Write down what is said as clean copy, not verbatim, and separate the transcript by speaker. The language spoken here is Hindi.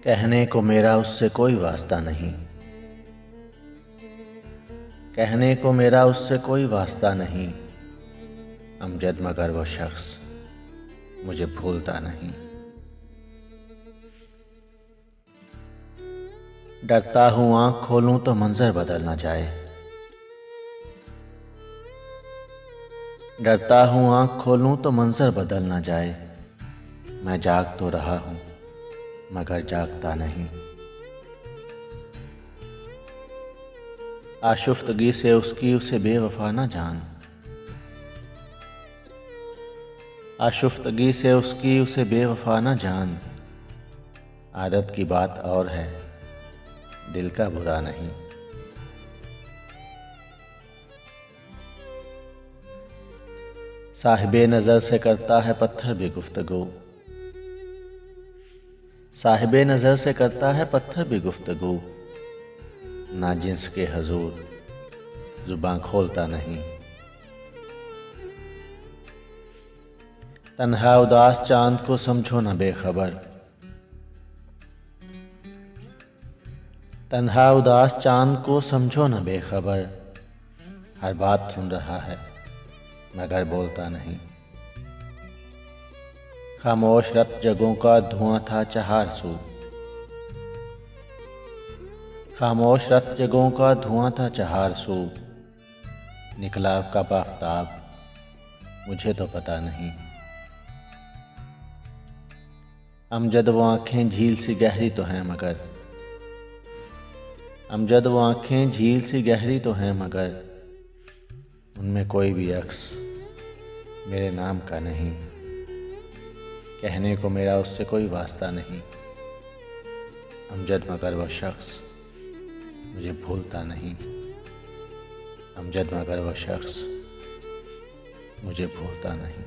Speaker 1: कहने को मेरा उससे कोई वास्ता नहीं, कहने को मेरा उससे कोई वास्ता नहीं। अमजद मगर वो शख्स मुझे भूलता नहीं। डरता हूँ आँख खोलूं तो मंजर बदल ना जाए, डरता हूँ आँख खोलूं तो मंजर बदल ना जाए। मैं जाग तो रहा हूँ मगर जागता नहीं। आशुफ्तगी से उसकी उसे बेवफा ना जान, आशुफ्तगी से उसकी उसे बेवफा ना जान। आदत की बात और है, दिल का बुरा नहीं। साहिबे नज़र से करता है पत्थर भी गुफ्तगू, साहिबे नज़र से करता है पत्थर भी गुफ्तगू। ना जिन्स के हजूर जुबां खोलता नहीं। तन्हा उदास चांद को समझो न बेखबर, तन्हा उदास चांद को समझो न बेखबर। हर बात सुन रहा है मगर बोलता नहीं। खामोश रत जगों का धुआं था चहार सू, खामोश रत जगों का धुआं था चहार सू। निकला कब आफताब मुझे तो पता नहीं। अमजद वो आँखें झील सी गहरी तो हैं मगर, अमजद वो आँखें झील सी गहरी तो हैं मगर। उनमें कोई भी अक्स मेरे नाम का नहीं। कहने को मेरा उससे कोई वास्ता नहीं। अमजद मगर वो शख्स मुझे भूलता नहीं। अमजद मगर वो शख्स मुझे भूलता नहीं।